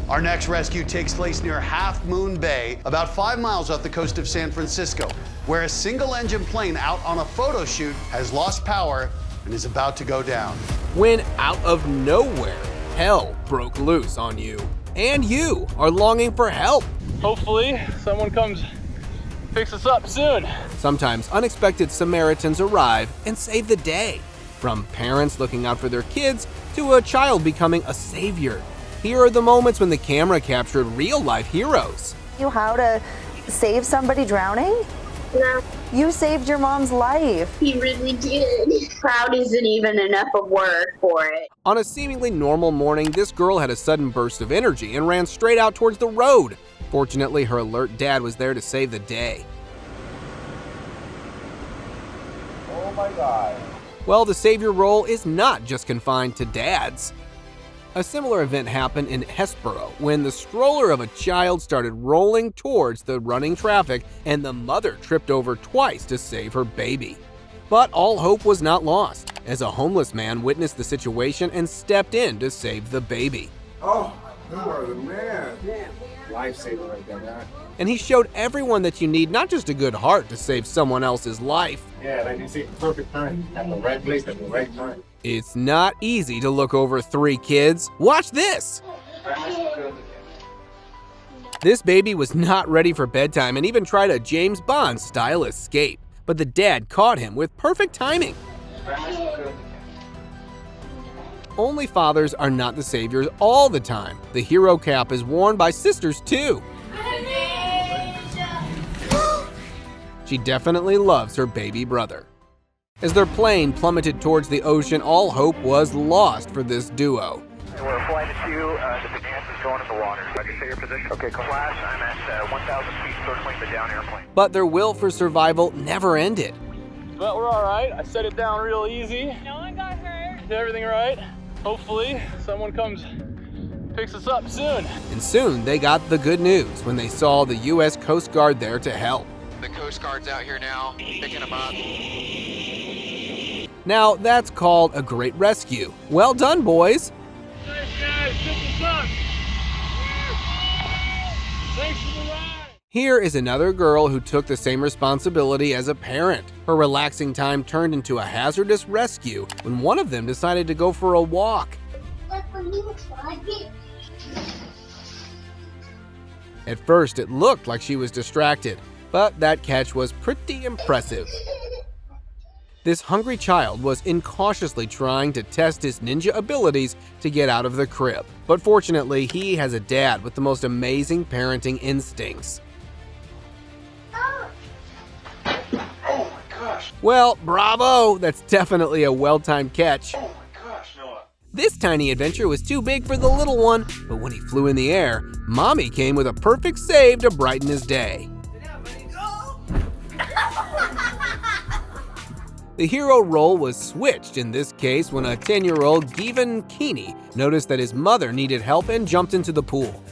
Our next rescue takes place near Half Moon Bay, about 5 miles off the coast of San Francisco, where a single-engine plane out on a photo shoot has lost power and is about to go down. When out of nowhere, hell broke loose on you, and you are longing for help. Hopefully, someone comes fix us up soon. Sometimes unexpected Samaritans arrive and save the day. From parents looking out for their kids to a child becoming a savior. Here are the moments when the camera captured real-life heroes. You how to save somebody drowning? No, You saved your mom's life. he really did. Proud isn't even enough of word for it. On a seemingly normal morning, this girl had a sudden burst of energy and ran straight out towards the road. Fortunately, her alert dad was there to save the day. Oh my God. Well, the savior role is not just confined to dads. A similar event happened in Hespero when the stroller of a child started rolling towards the running traffic and the mother tripped over twice to save her baby. But all hope was not lost, as a homeless man witnessed the situation and stepped in to save the baby. Oh, you are the man. Lifesaver right there, man. And he showed everyone that you need not just a good heart to save someone else's life. Yeah, like you see, perfect time. At the right place at the right time. It's not easy to look over 3 kids. Watch this! This baby was not ready for bedtime and even tried a James Bond style escape, but the dad caught him with perfect timing. Only fathers are not the saviors all the time. The hero cap is worn by sisters too. She definitely loves her baby brother. As their plane plummeted towards the ocean, all hope was lost for this duo. We're flying to you. The dance is going in the water. I can say your position. Okay, cool. Flash, I'm at 1,000 feet circling the down airplane. But their will for survival never ended. But we're all right. I set it down real easy. No one got hurt. Did everything right. Hopefully, someone comes fix us up soon. And soon they got the good news when they saw the U.S. Coast Guard there to help. The Coast Guard's out here now, picking them up. Now that's called a great rescue. Well done, boys. Thanks, guys. Fix us up. Thanks for the ride. Here is another girl who took the same responsibility as a parent. Her relaxing time turned into a hazardous rescue when one of them decided to go for a walk. At first, it looked like she was distracted, but that catch was pretty impressive. This hungry child was incautiously trying to test his ninja abilities to get out of the crib. But fortunately, he has a dad with the most amazing parenting instincts. Well, bravo! That's definitely a well-timed catch. Oh my gosh, Noah. This tiny adventure was too big for the little one, but when he flew in the air, Mommy came with a perfect save to brighten his day. The hero role was switched in this case when a 10-year-old Given Keeney noticed that his mother needed help and jumped into the pool.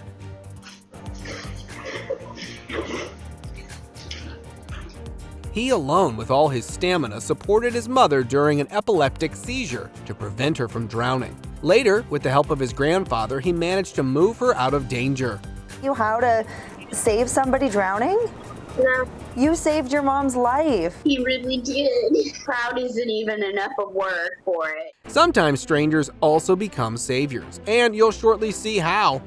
He alone, with all his stamina, supported his mother during an epileptic seizure to prevent her from drowning. Later, with the help of his grandfather, he managed to move her out of danger. You how to save somebody drowning? No, You saved your mom's life. he really did. Proud isn't even enough of word for it. Sometimes strangers also become saviors, and you'll shortly see how.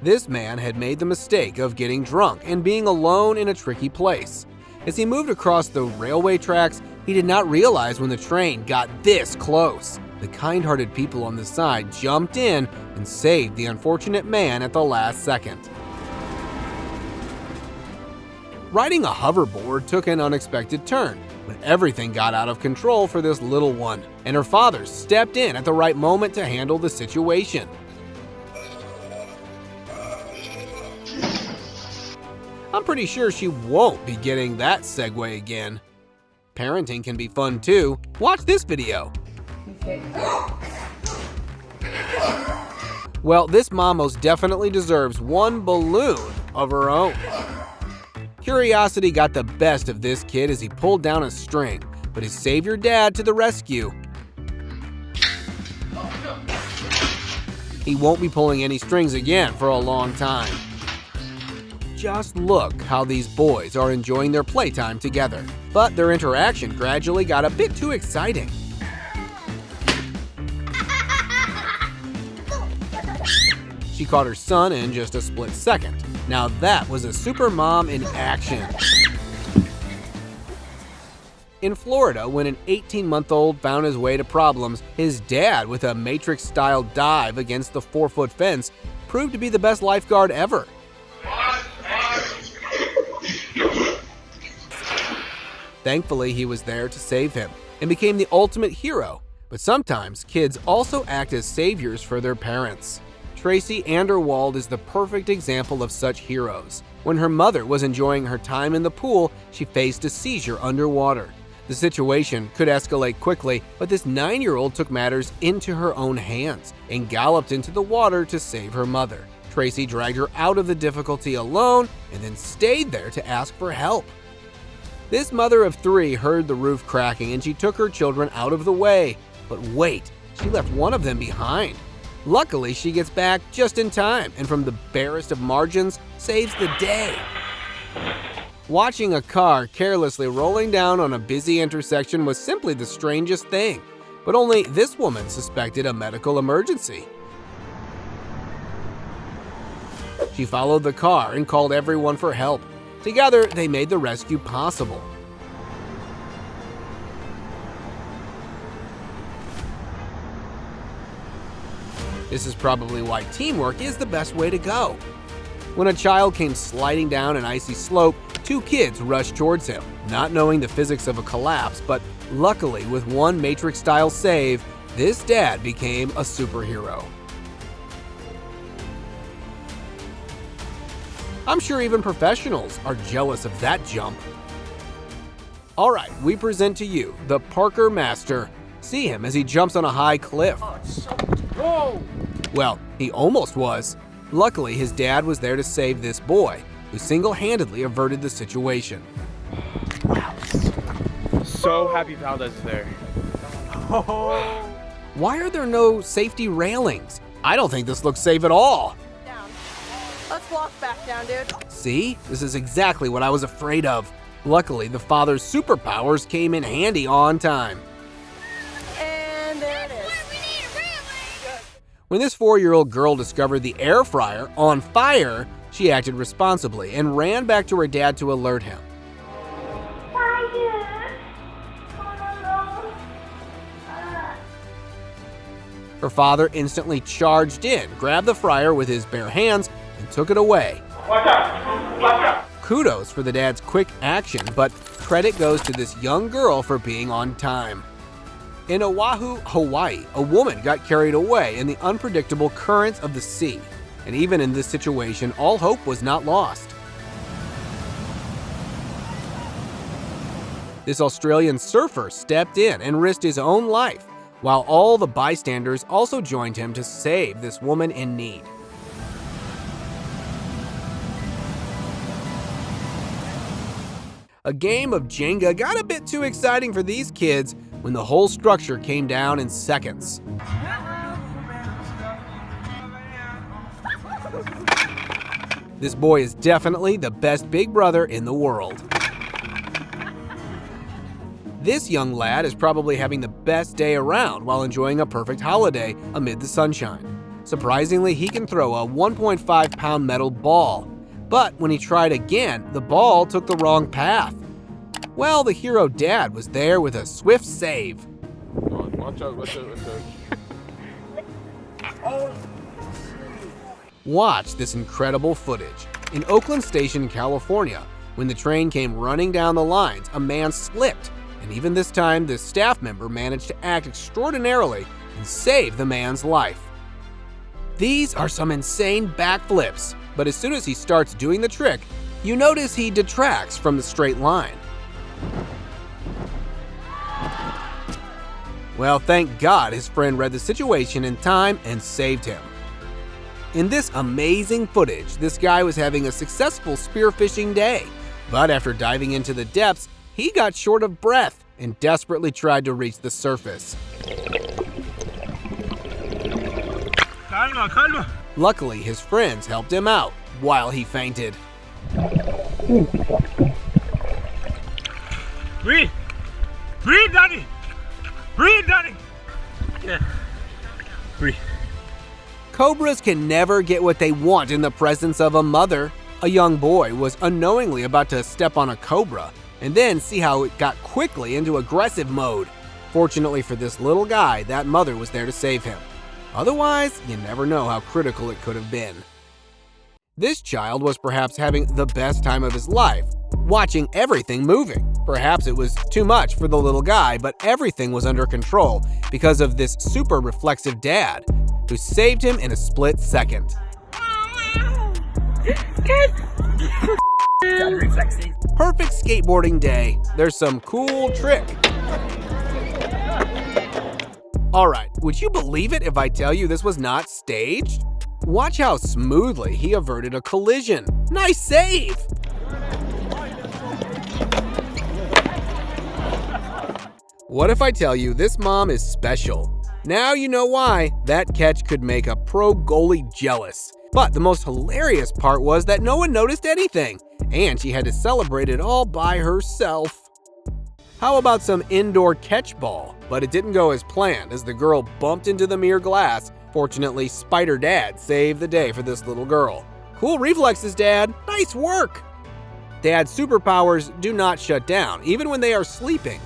This man had made the mistake of getting drunk and being alone in a tricky place. As he moved across the railway tracks, he did not realize when the train got this close. The kind-hearted people on the side jumped in and saved the unfortunate man at the last second. Riding a hoverboard took an unexpected turn when everything got out of control for this little one, and her father stepped in at the right moment to handle the situation. I'm pretty sure she won't be getting that segue again. Parenting can be fun too. Watch this video. Well, this mom most definitely deserves one balloon of her own. Curiosity got the best of this kid as he pulled down a string, but his savior dad to the rescue. He won't be pulling any strings again for a long time. Just look how these boys are enjoying their playtime together. But their interaction gradually got a bit too exciting. She caught her son in just a split second. Now that was a super mom in action. In Florida, when an 18-month-old found his way to problems, his dad, with a Matrix-style dive against the 4-foot fence, proved to be the best lifeguard ever. Thankfully, he was there to save him and became the ultimate hero. But sometimes, kids also act as saviors for their parents. Tracy Anderwald is the perfect example of such heroes. When her mother was enjoying her time in the pool, she faced a seizure underwater. The situation could escalate quickly, but this 9-year-old took matters into her own hands and galloped into the water to save her mother. Tracy dragged her out of the difficulty alone and then stayed there to ask for help. This mother of 3 heard the roof cracking and she took her children out of the way. But wait, she left one of them behind. Luckily, she gets back just in time and from the barest of margins, saves the day. Watching a car carelessly rolling down on a busy intersection was simply the strangest thing. But only this woman suspected a medical emergency. She followed the car and called everyone for help. Together, they made the rescue possible. This is probably why teamwork is the best way to go. When a child came sliding down an icy slope, 2 kids rushed towards him, not knowing the physics of a collapse, but luckily with one Matrix-style save, this dad became a superhero. I'm sure even professionals are jealous of that jump. All right, we present to you the Parker Master. See him as he jumps on a high cliff. Well, he almost was. Luckily, his dad was there to save this boy, who single-handedly averted the situation. So happy Valdez is there. Why are there no safety railings? I don't think this looks safe at all. Down. Let's walk back down, dude. See? This is exactly what I was afraid of. Luckily, the father's superpowers came in handy on time. And there it is. When this 4-year-old girl discovered the air fryer on fire, she acted responsibly and ran back to her dad to alert him. Her father instantly charged in, grabbed the fryer with his bare hands, and took it away. Watch out! Watch out! Kudos for the dad's quick action, but credit goes to this young girl for being on time. In Oahu, Hawaii, a woman got carried away in the unpredictable currents of the sea. And even in this situation, all hope was not lost. This Australian surfer stepped in and risked his own life, while all the bystanders also joined him to save this woman in need. A game of Jenga got a bit too exciting for these kids when the whole structure came down in seconds. This boy is definitely the best big brother in the world. This young lad is probably having the best day around while enjoying a perfect holiday amid the sunshine. Surprisingly, he can throw a 1.5-pound metal ball. But when he tried again, the ball took the wrong path. Well, the hero dad was there with a swift save. Watch out, watch out, watch out. Watch this incredible footage. In Oakland Station, California, when the train came running down the lines, a man slipped. And even this time, the staff member managed to act extraordinarily and save the man's life. These are some insane backflips, but as soon as he starts doing the trick, you notice he detracts from the straight line. Well, thank God his friend read the situation in time and saved him. In this amazing footage, this guy was having a successful spearfishing day, but after diving into the depths, he got short of breath and desperately tried to reach the surface. Calma, calma. Luckily, his friends helped him out while he fainted. Breathe. Breathe, Daddy. Breathe, Daddy. Yeah. Breathe. Cobras can never get what they want in the presence of a mother. A young boy was unknowingly about to step on a cobra and then see how it got quickly into aggressive mode. Fortunately for this little guy, that mother was there to save him. Otherwise, you never know how critical it could have been. This child was perhaps having the best time of his life, watching everything moving. Perhaps it was too much for the little guy, but everything was under control because of this super reflexive dad who saved him in a split second. Perfect skateboarding day. There's some cool trick. Alright, would you believe it if I tell you this was not staged? Watch how smoothly he averted a collision. Nice save! What if I tell you this mom is special? Now you know why that catch could make a pro goalie jealous. But the most hilarious part was that no one noticed anything, and she had to celebrate it all by herself. How about some indoor catch ball? But it didn't go as planned as the girl bumped into the mirror glass. Fortunately, Spider Dad saved the day for this little girl. Cool reflexes, Dad. Nice work. Dad's superpowers do not shut down, even when they are sleeping.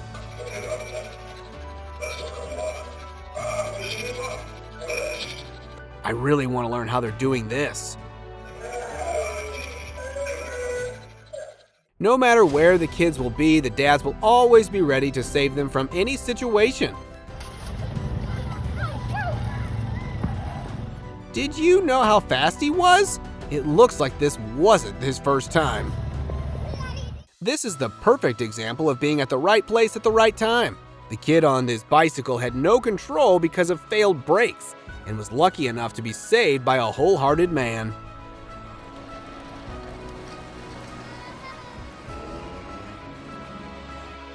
I really want to learn how they're doing this. No matter where the kids will be, the dads will always be ready to save them from any situation. Did you know how fast he was? It looks like this wasn't his first time. This is the perfect example of being at the right place at the right time. The kid on his bicycle had no control because of failed brakes and was lucky enough to be saved by a wholehearted man.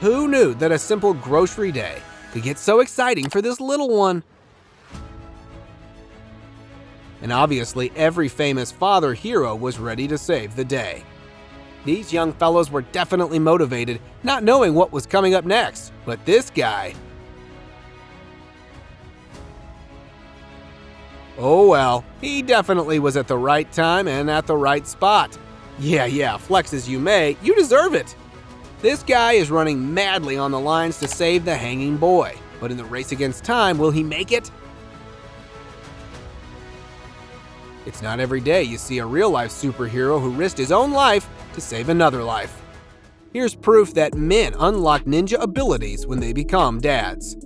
Who knew that a simple grocery day could get so exciting for this little one? And obviously, every famous father hero was ready to save the day. These young fellows were definitely motivated, not knowing what was coming up next. But this guy... oh well, he definitely was at the right time and at the right spot. Yeah, flex as you may, you deserve it. This guy is running madly on the lines to save the hanging boy. But in the race against time, will he make it? It's not every day you see a real-life superhero who risked his own life to save another life. Here's proof that men unlock ninja abilities when they become dads.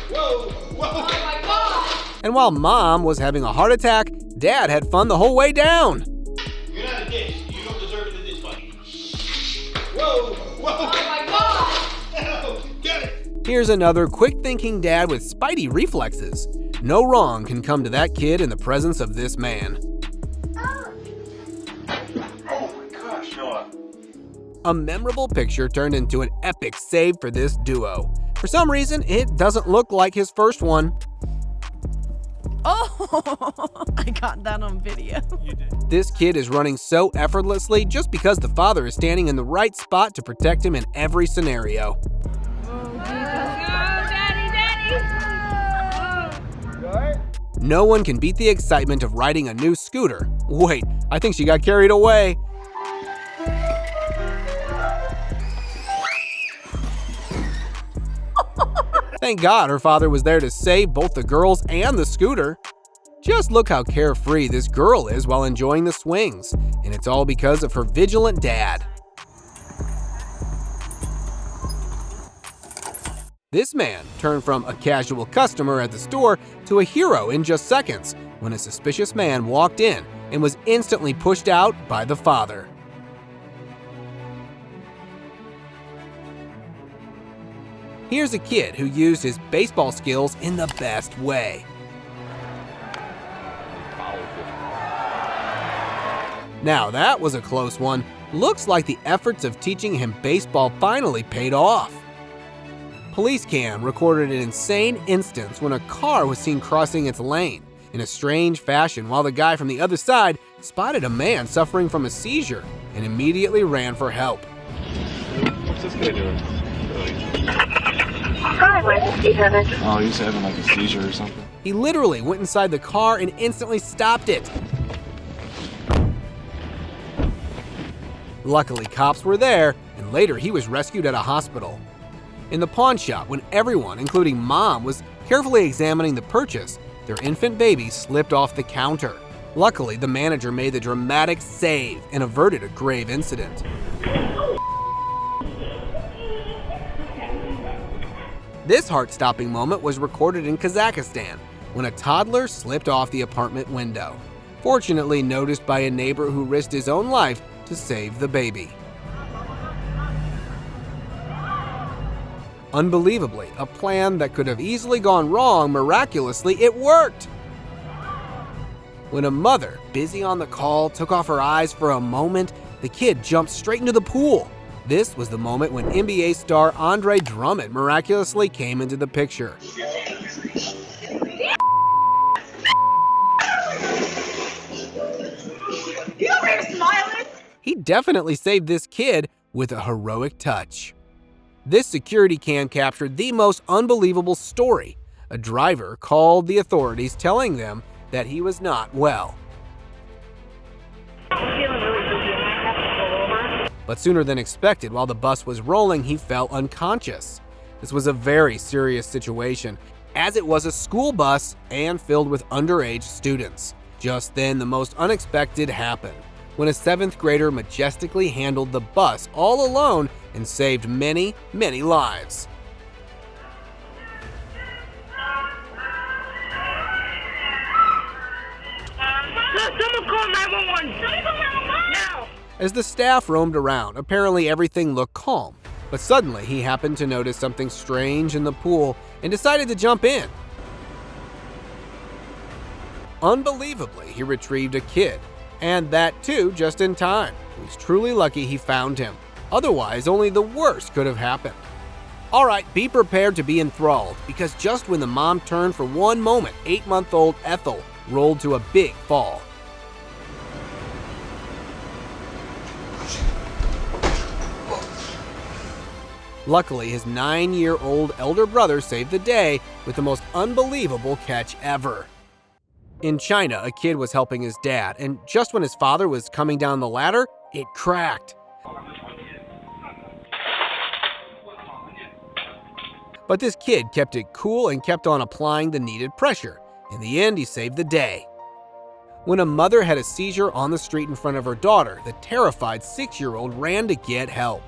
Whoa! Oh my God! And while mom was having a heart attack, dad had fun the whole way down. You're not a dish. You don't deserve it this way. Whoa! Oh my God! Get it! Here's another quick-thinking dad with Spidey reflexes. No wrong can come to that kid in the presence of this man. Oh my gosh, Noah. A memorable picture turned into an epic save for this duo. For some reason, it doesn't look like his first one. Oh, I got that on video. You did. This kid is running so effortlessly just because the father is standing in the right spot to protect him in every scenario. No one can beat the excitement of riding a new scooter. Wait, I think she got carried away. Thank God her father was there to save both the girls and the scooter. Just look how carefree this girl is while enjoying the swings, and it's all because of her vigilant dad. This man turned from a casual customer at the store to a hero in just seconds when a suspicious man walked in and was instantly pushed out by the father. Here's a kid who used his baseball skills in the best way. Now that was a close one. Looks like the efforts of teaching him baseball finally paid off. police cam recorded an insane instance when a car was seen crossing its lane in a strange fashion while the guy from the other side spotted a man suffering from a seizure and immediately ran for help. What's this guy doing? Oh, he's having like a seizure or something. He literally went inside the car and instantly stopped it. Luckily, cops were there, and later he was rescued at a hospital. In the pawn shop, when everyone, including Mom, was carefully examining the purchase, their infant baby slipped off the counter. Luckily, the manager made the dramatic save and averted a grave incident. This heart-stopping moment was recorded in Kazakhstan when a toddler slipped off the apartment window, fortunately noticed by a neighbor who risked his own life to save the baby. Unbelievably, a plan that could have easily gone wrong, miraculously, it worked! When a mother, busy on the call, took off her eyes for a moment, the kid jumped straight into the pool. This was the moment when NBA star Andre Drummond miraculously came into the picture. He definitely saved this kid with a heroic touch. This security cam captured the most unbelievable story. A driver called the authorities telling them that he was not well. But sooner than expected, while the bus was rolling, he fell unconscious. This was a very serious situation, as it was a school bus and filled with underage students. Just then, the most unexpected happened, when a 7th grader majestically handled the bus all alone and saved many, many lives. Someone call 911! Now! As the staff roamed around, apparently everything looked calm. But suddenly, he happened to notice something strange in the pool and decided to jump in. Unbelievably, he retrieved a kid, and that too just in time. He was truly lucky he found him. Otherwise, only the worst could have happened. Alright, be prepared to be enthralled, because just when the mom turned for one moment, 8-month-old Ethel rolled to a big fall. Luckily, his 9-year-old elder brother saved the day with the most unbelievable catch ever. In China, a kid was helping his dad, and just when his father was coming down the ladder, it cracked. But this kid kept it cool and kept on applying the needed pressure. In the end, he saved the day. When a mother had a seizure on the street in front of her daughter, the terrified 6-year-old ran to get help.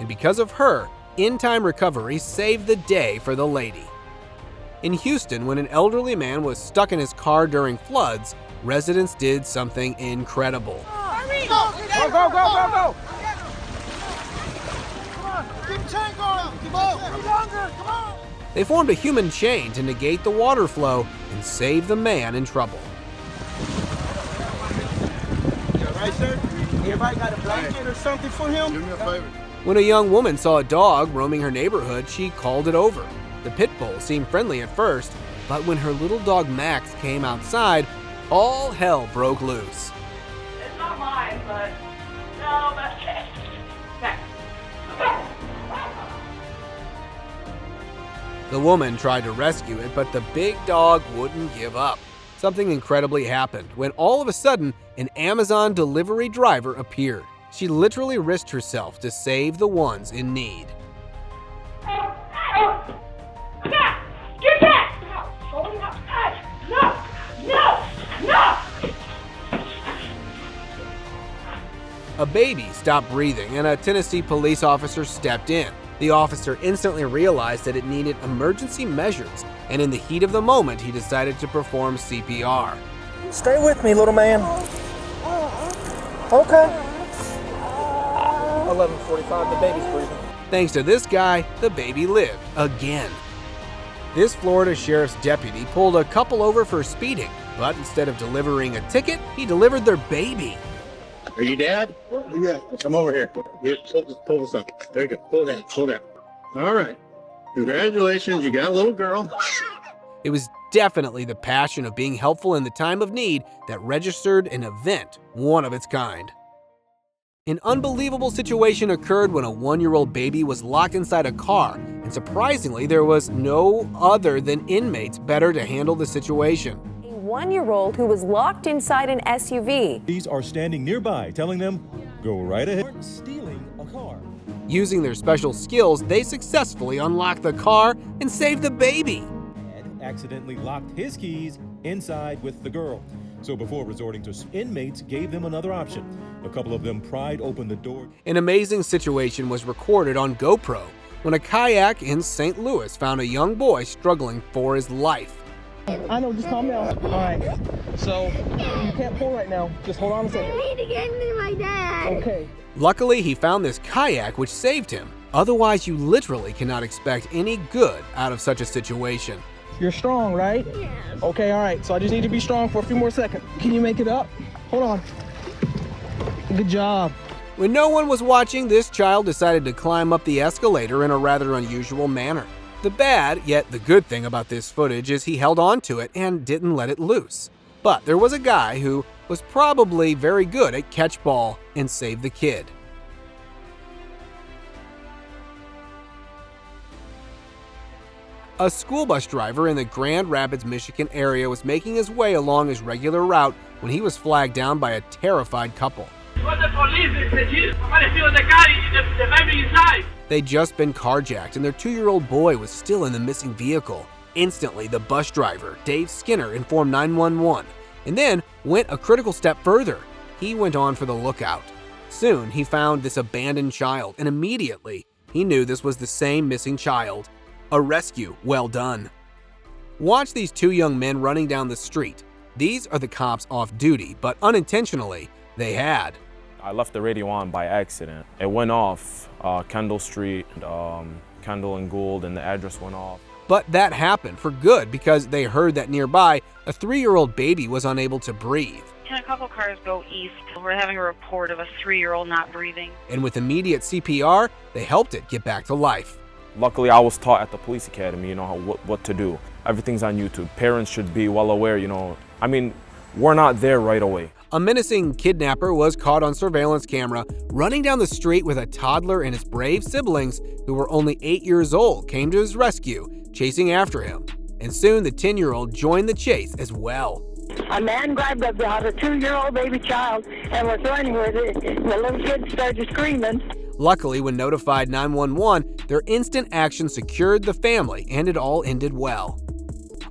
And because of her, in-time recovery saved the day for the lady. In Houston, when an elderly man was stuck in his car during floods, residents did something incredible. Hurry! Go, go, go, go, go! Come on, keep the chain going! Keep longer, come on! They formed a human chain to negate the water flow and save the man in trouble. You all right, sir? Everybody got a blanket or something for him? Do me a favor. When a young woman saw a dog roaming her neighborhood, she called it over. The pit bull seemed friendly at first, but when her little dog Max came outside, all hell broke loose. It's not mine, but no, that's it. Max. The woman tried to rescue it, but the big dog wouldn't give up. Something incredibly happened when all of a sudden, an Amazon delivery driver appeared. She literally risked herself to save the ones in need. Get back! No! A baby stopped breathing and a Tennessee police officer stepped in. The officer instantly realized that it needed emergency measures, and in the heat of the moment, he decided to perform CPR. Stay with me, little man. Okay. 11:45, the baby's breathing. Thanks to this guy, the baby lived again. This Florida sheriff's deputy pulled a couple over for speeding, But instead of delivering a ticket, he delivered their baby. Are you dad? Yeah. Come over here. Here, pull this up. There you go. Pull down. Pull down. All right. Congratulations. You got a little girl. It was definitely the passion of being helpful in the time of need that registered an event one of its kind. An unbelievable situation occurred when a 1-year-old baby was locked inside a car, and surprisingly, there was no other than inmates better to handle the situation. A 1-year-old who was locked inside an SUV. These are standing nearby, telling them, go right ahead. Stealing a car. Using their special skills, they successfully unlocked the car and saved the baby. Ed accidentally locked his keys inside with the girl. So before resorting to inmates gave them another option. A couple of them pried open the door. An amazing situation was recorded on GoPro when a kayak in St. Louis found a young boy struggling for his life. I know, just calm down. All right. So, you can't pull right now. Just hold on a second. I need to get to my dad. Okay. Luckily, he found this kayak which saved him. Otherwise, you literally cannot expect any good out of such a situation. You're strong, right? Yeah. Okay, all right. So I just need to be strong for a few more seconds. Can you make it up? Hold on. Good job. When no one was watching, this child decided to climb up the escalator in a rather unusual manner. The bad, yet the good thing about this footage is he held on to it and didn't let it loose. But there was a guy who was probably very good at catch ball and saved the kid. A school bus driver in the Grand Rapids, Michigan area was making his way along his regular route when he was flagged down by a terrified couple. They'd just been carjacked and their 2-year-old boy was still in the missing vehicle. Instantly, the bus driver, Dave Skinner, informed 911 and then went a critical step further. He went on for the lookout. Soon, he found this abandoned child and immediately he knew this was the same missing child. A rescue well done. Watch these 2 young men running down the street. These are the cops off duty, but unintentionally, they had. I left the radio on by accident. It went off, Kendall Street, Kendall and Gould, and the address went off. But that happened for good because they heard that nearby, a 3-year-old baby was unable to breathe. Can a couple cars go east? We're having a report of a 3-year-old not breathing. And with immediate CPR, they helped it get back to life. Luckily, I was taught at the police academy, what to do. Everything's on YouTube. Parents should be well aware, we're not there right away. A menacing kidnapper was caught on surveillance camera running down the street with a toddler, and his brave siblings, who were only 8 years old, came to his rescue, chasing after him. And soon the 10-year-old joined the chase as well. A man grabbed a 2-year-old baby child and was running with it. The little kid started screaming. Luckily, when notified 911, their instant action secured the family and it all ended well.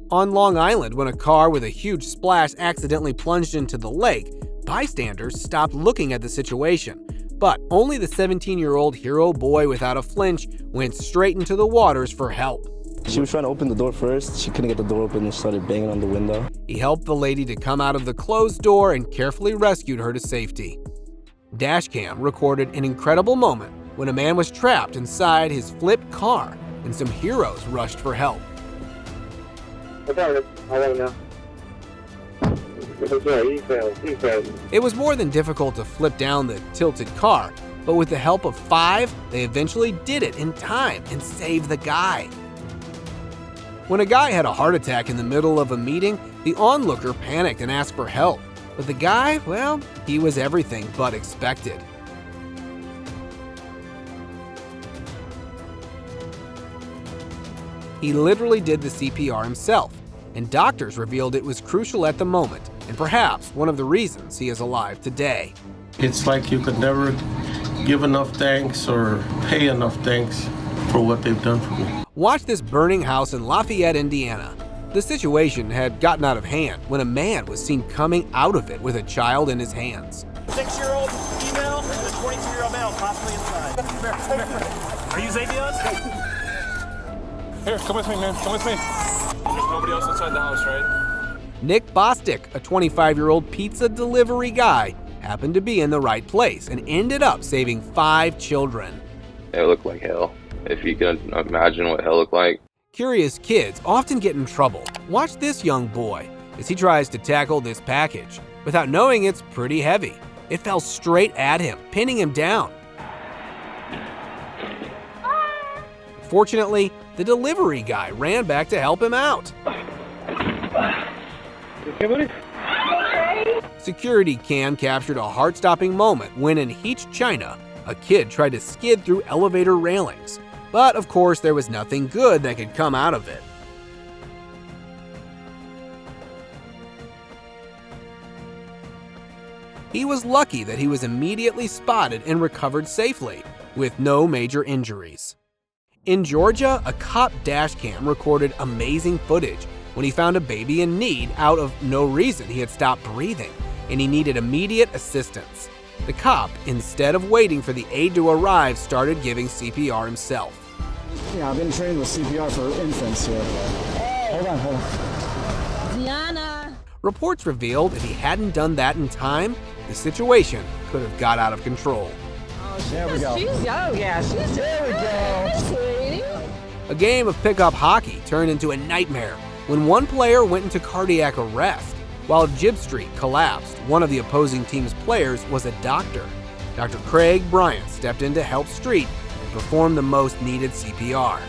On Long Island, when a car with a huge splash accidentally plunged into the lake, bystanders stopped looking at the situation. But only the 17-year-old hero boy without a flinch went straight into the waters for help. She was trying to open the door first. She couldn't get the door open and started banging on the window. He helped the lady to come out of the closed door and carefully rescued her to safety. Dashcam recorded an incredible moment when a man was trapped inside his flipped car and some heroes rushed for help. It was more than difficult to flip down the tilted car, but with the help of 5, they eventually did it in time and saved the guy. When a guy had a heart attack in the middle of a meeting, the onlooker panicked and asked for help. But the guy, well, he was everything but expected. He literally did the CPR himself, and doctors revealed it was crucial at the moment, and perhaps one of the reasons he is alive today. It's like you could never give enough thanks or pay enough thanks for what they've done for me. Watch this burning house in Lafayette, Indiana. The situation had gotten out of hand when a man was seen coming out of it with a child in his hands. 6-year-old female and a 22-year-old male possibly inside. Are you Xavier? Here, come with me, man. Come with me. There's nobody else inside the house, right? Nick Bostic, a 25-year-old pizza delivery guy, happened to be in the right place and ended up saving 5 children. It looked like hell. If you can imagine what hell looked like. Curious kids often get in trouble. Watch this young boy. as he tries to tackle this package. Without knowing, it's pretty heavy. It fell straight at him, pinning him down. Fortunately, the delivery guy ran back to help him out. Security cam captured a heart-stopping moment when in Heach, China, a kid tried to skid through elevator railings. But of course, there was nothing good that could come out of it. He was lucky that he was immediately spotted and recovered safely, with no major injuries. In Georgia, a cop dash cam recorded amazing footage when he found a baby in need. Out of no reason, he had stopped breathing, and he needed immediate assistance. The cop, instead of waiting for the aid to arrive, started giving CPR himself. Yeah, I've been trained with CPR for infants here. Hold on. Diana! Reports revealed if he hadn't done that in time, the situation could have got out of control. There we go. There we go. A game of pickup hockey turned into a nightmare when one player went into cardiac arrest. While Jib Street collapsed, one of the opposing team's players was a doctor. Dr. Craig Bryant stepped in to help Street and perform the most needed CPR.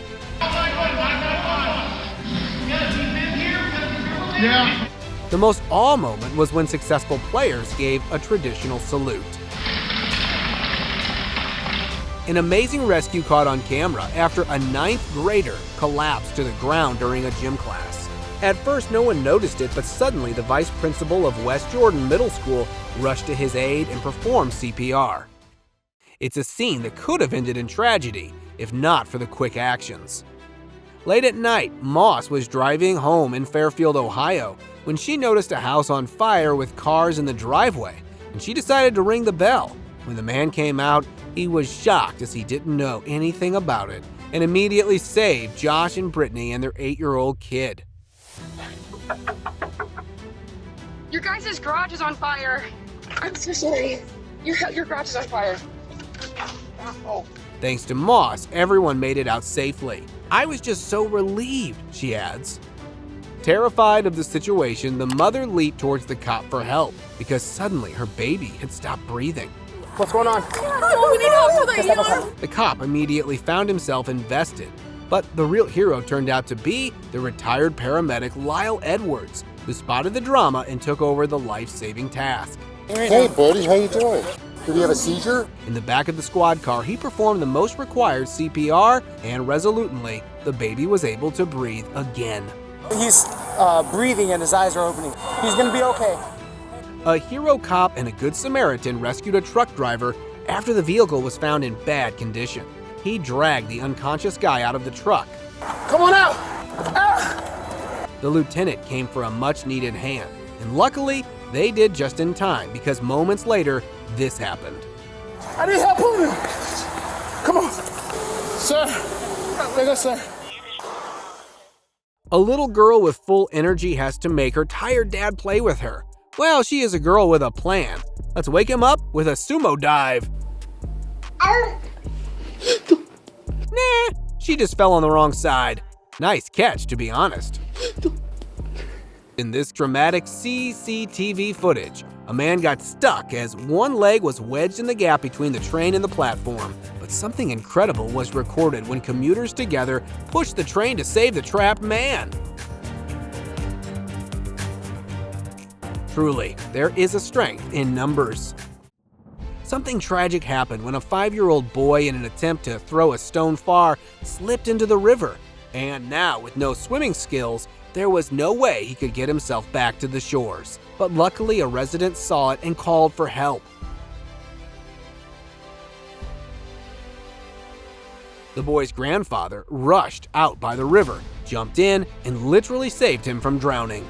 The most awe moment was when successful players gave a traditional salute. An amazing rescue caught on camera after a 9th grader collapsed to the ground during a gym class. At first, no one noticed it, but suddenly the vice principal of West Jordan Middle School rushed to his aid and performed CPR. It's a scene that could have ended in tragedy if not for the quick actions. Late at night, Moss was driving home in Fairfield, Ohio, when she noticed a house on fire with cars in the driveway, and she decided to ring the bell. When the man came out, he was shocked as he didn't know anything about it and immediately saved Josh and Brittany and their 8-year-old kid. Your guys' garage is on fire. I'm so sorry. Your garage is on fire. Oh. Thanks to Moss, everyone made it out safely. I was just so relieved, she adds. Terrified of the situation, the mother leaped towards the cop for help because suddenly her baby had stopped breathing. What's going on? Oh, we need help for the ER. The cop immediately found himself invested, but the real hero turned out to be the retired paramedic Lyle Edwards, who spotted the drama and took over the life-saving task. Hey buddy, how you doing? Did he have a seizure? In the back of the squad car, he performed the most required CPR, and resolutely, the baby was able to breathe again. He's breathing and his eyes are opening. He's gonna be okay. A hero cop and a good Samaritan rescued a truck driver after the vehicle was found in bad condition. He dragged the unconscious guy out of the truck. Come on out! Ah! The lieutenant came for a much-needed hand, and luckily, they did just in time because moments later, this happened. I need help pulling him! Come on! Sir! There you go, sir. A little girl with full energy has to make her tired dad play with her. Well, she is a girl with a plan. Let's wake him up with a sumo dive. Nah, she just fell on the wrong side. Nice catch, to be honest. In this dramatic CCTV footage, a man got stuck as one leg was wedged in the gap between the train and the platform. But something incredible was recorded when commuters together pushed the train to save the trapped man. Truly, there is a strength in numbers. Something tragic happened when a 5-year-old boy, in an attempt to throw a stone far, slipped into the river. And now, with no swimming skills, there was no way he could get himself back to the shores. But luckily, a resident saw it and called for help. The boy's grandfather rushed out by the river, jumped in, and literally saved him from drowning.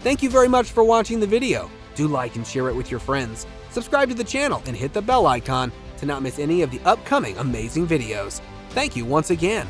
Thank you very much for watching the video. Do like and share it with your friends. Subscribe to the channel and hit the bell icon to not miss any of the upcoming amazing videos. Thank you once again.